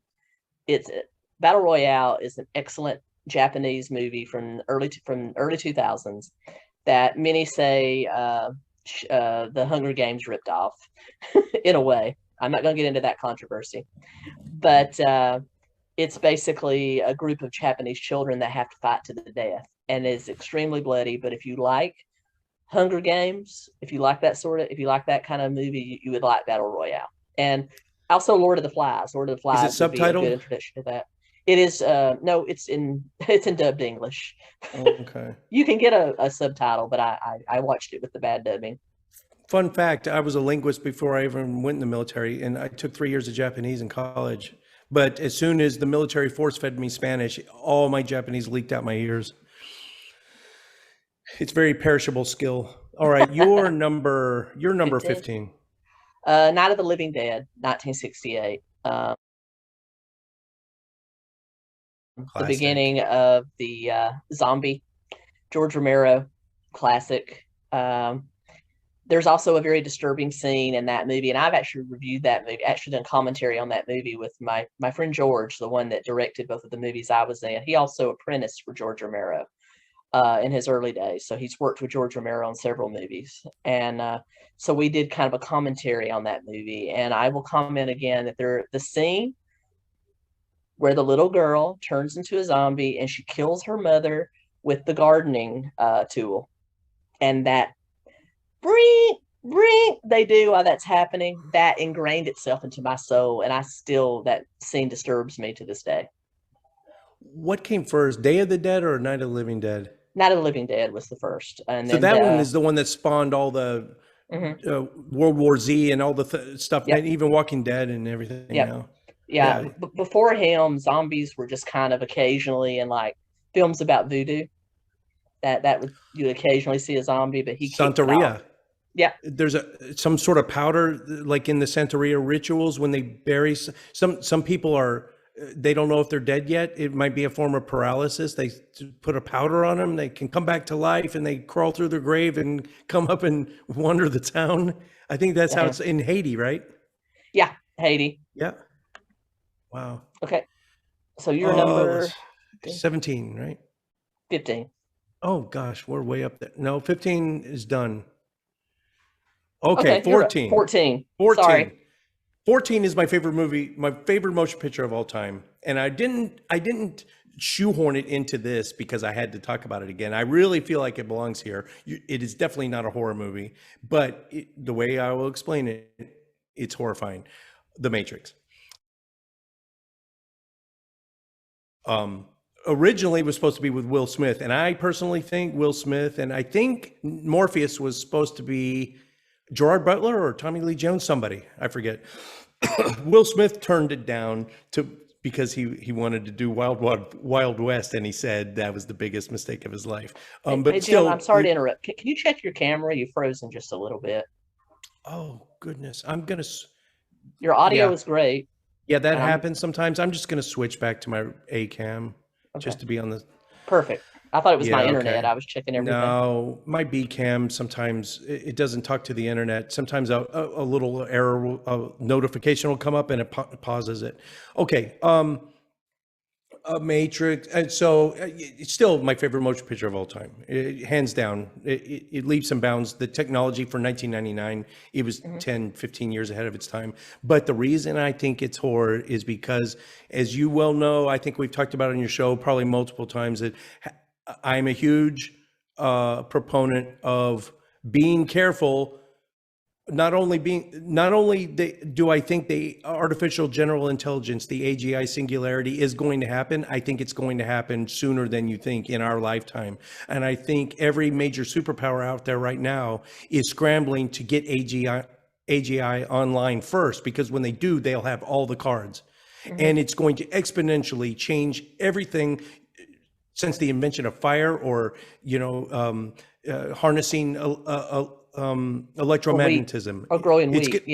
Battle Royale is an excellent Japanese movie from early 2000s that many say the Hunger Games ripped off in a way. I'm not going to get into that controversy, but it's basically a group of Japanese children that have to fight to the death, and is extremely bloody. But if you like Hunger Games, if you like that kind of movie, you would like Battle Royale. And also Lord of the Flies. Lord of the Flies Is it would be a good subtitled? introduction to that. It is no, it's in dubbed English. Okay. You can get a subtitle, but I watched it with the bad dubbing. Fun fact, I was a linguist before I even went in the military, and I took 3 years of Japanese in college. But as soon as the military force fed me Spanish, all my Japanese leaked out my ears. It's very perishable skill. All right, you're number 15. Night of the Living Dead, 1968. The Classic. beginning of the zombie, George Romero, classic. There's also a very disturbing scene in that movie, and I've actually reviewed that movie, actually done commentary on that movie with my friend George, the one that directed both of the movies I was in. He also apprenticed for George Romero in his early days, so he's worked with George Romero on several movies, and so we did kind of a commentary on that movie. And I will comment again that the scene where the little girl turns into a zombie and she kills her mother with the gardening tool, and that they do while that's happening, that ingrained itself into my soul, and that scene disturbs me to this day. What came first, Day of the Dead or Night of the Living Dead? Night of the Living Dead was the first, and So then that one is the one that spawned all the World War Z and all the stuff, Yep. and even Walking Dead and everything. Yep. Now. Yeah, Yeah. Before him, zombies were just kind of occasionally in like films about voodoo. You'd occasionally see a zombie, but he kicked it off. Santeria. Yeah. There's some sort of powder, like in the Santeria rituals, when they bury some people they don't know if they're dead yet. It might be a form of paralysis. They put a powder on them. They can come back to life, and they crawl through their grave and come up and wander the town. I think that's how it's in Haiti, right? Yeah, Haiti. Yeah. Wow. Okay. So you're number 17, right? 15. Oh gosh, we're way up there. No, 15 is done. Okay, you're 14. 14. 14. Sorry. 14 is my favorite movie, my favorite motion picture of all time. And I didn't shoehorn it into this because I had to talk about it again. I really feel like it belongs here. It is definitely not a horror movie, but the way I will explain it, it's horrifying. The Matrix. Originally was supposed to be with Will Smith, and I personally think Will Smith, and I think Morpheus was supposed to be Gerard Butler or Tommy Lee Jones, somebody, I forget. Will Smith turned it down because he wanted to do Wild West, and he said that was the biggest mistake of his life. But Jim, still, I'm sorry to interrupt. Can you check your camera? You've frozen just a little bit. Oh goodness, Your audio Yeah. is great. yeah, that happens sometimes. I'm just gonna switch back to my A cam just Okay. to be on the. Perfect. I thought it was my Yeah, internet. okay. I was checking everything. No, my B cam sometimes it doesn't talk to the internet. Sometimes a little error, notification will come up and it pauses it. Okay, a Matrix, and so it's still my favorite motion picture of all time, hands down. It leaps and bounds. The technology for 1999, it was 10, 15 years ahead of its time. But the reason I think it's horror is because, as you well know, I think we've talked about it on your show probably multiple times, that I'm a huge proponent of being careful. Not only do I think the artificial general intelligence, the AGI singularity, is going to happen, I think it's going to happen sooner than you think in our lifetime. And I think every major superpower out there right now is scrambling to get AGI online first, because when they do, they'll have all the cards. And it's going to exponentially change everything since the invention of fire, or harnessing electromagnetism, Or growing It's wheat,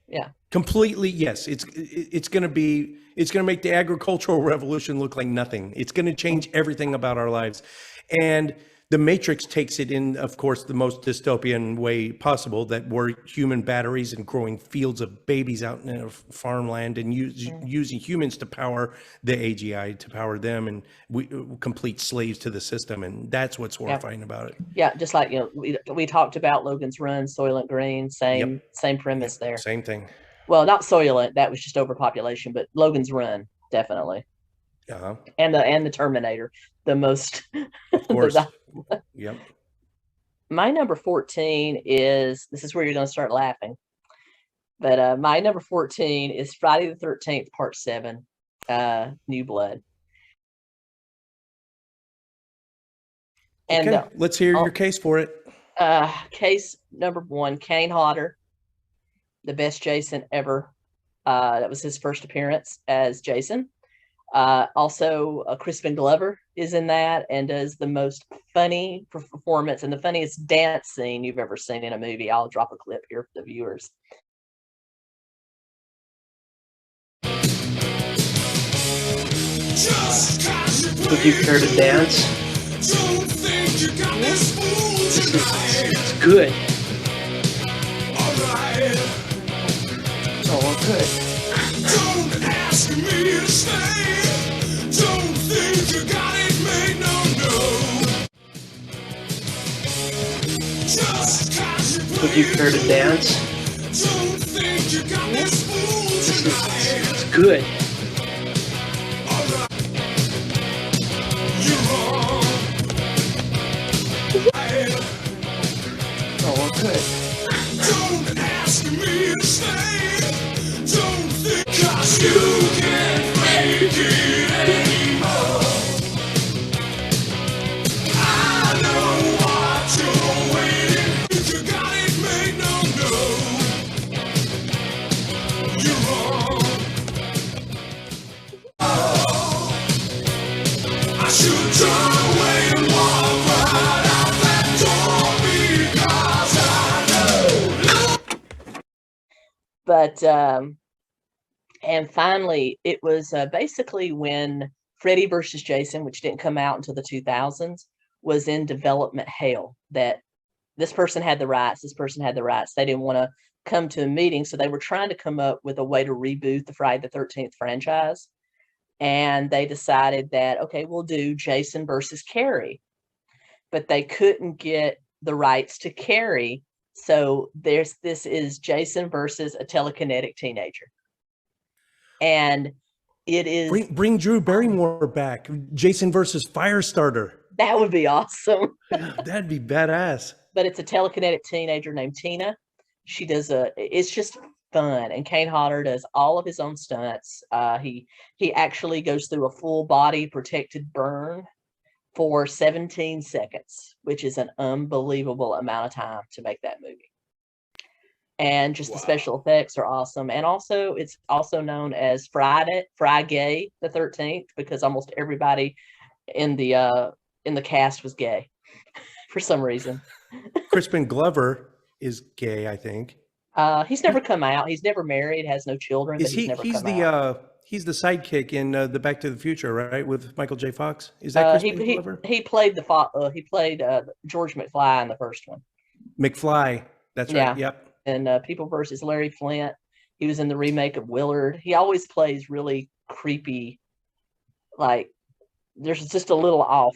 Yeah. completely, yes. It's going to make the agricultural revolution look like nothing. It's going to change everything about our lives. And The Matrix takes it in, of course, the most dystopian way possible, that we're human batteries and growing fields of babies out in a farmland and using humans to power the AGI, to power them, and we complete slaves to the system. And that's what's horrifying about it. Yeah, just like, we talked about Logan's Run, Soylent Green, same premise there. Same thing. Well, not Soylent, that was just overpopulation, but Logan's Run, definitely. And the Terminator, the most, of course. Yep. My number 14 is, this is where you're going to start laughing, but my number 14 is Friday the 13th, Part 7, New Blood. And okay, let's hear your case for it. Case number 1, Kane Hodder, the best Jason ever. That was his first appearance as Jason. Also, Crispin Glover is in that and does the most funny performance and the funniest dance scene you've ever seen in a movie. I'll drop a clip here for the viewers. Would you care to dance? It's good. Oh, good. Don't ask me to stay. Don't think you got it made, no. Just cause you would you care to dance? Don't think you got this it's good. Oh, good. Don't ask me to stay. Don't think cause you can't make it anymore. I know what you're waiting. If you got it made, no. You're wrong. Oh, I should turn away and walk right out that door because I know. But and finally, it was basically when Freddie versus Jason, which didn't come out until the 2000s, was in development hell. That this person had the rights, this person had the rights. They didn't want to come to a meeting, so they were trying to come up with a way to reboot the Friday the 13th franchise. And they decided that, okay, we'll do Jason versus Carrie. But they couldn't get the rights to Carrie. So this is Jason versus a telekinetic teenager. And it is bring Drew Barrymore back. Jason versus Firestarter. That would be awesome. That'd be badass. But it's a telekinetic teenager named Tina. She does it's just fun. And Kane Hodder does all of his own stunts. He actually goes through a full body protected burn for 17 seconds, which is an unbelievable amount of time to make that movie. And just the special effects are awesome. And also, it's also known as Friday the 13th, because almost everybody in the cast was gay for some reason. Crispin Glover is gay, I think. He's never come out. He's never married, has no children. But he's never out. He's the sidekick in the Back to the Future, right? With Michael J. Fox. Is that Crispin Glover? He played George McFly in the first one. McFly. That's right. Yeah. Yep. And People versus Larry Flint. He was in the remake of Willard. He always plays really creepy, like there's just a little off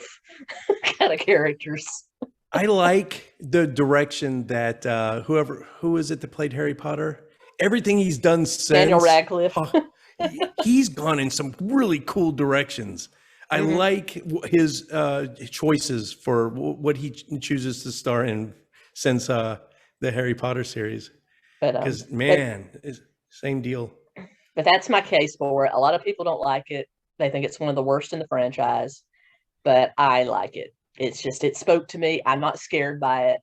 kind of characters. I like the direction that who is it that played Harry Potter? Everything he's done since Daniel Radcliffe. He's gone in some really cool directions. I like his choices for what he chooses to star in since the Harry Potter series. Because same deal. But that's my case for it. A lot of people don't like it. They think it's one of the worst in the franchise, but I like it. It's just, it spoke to me. I'm not scared by it.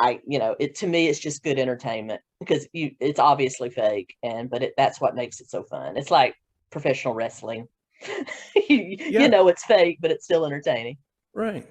To me, it's just good entertainment because it's obviously fake, but that's what makes it so fun. It's like professional wrestling. You know, it's fake, but it's still entertaining. Right.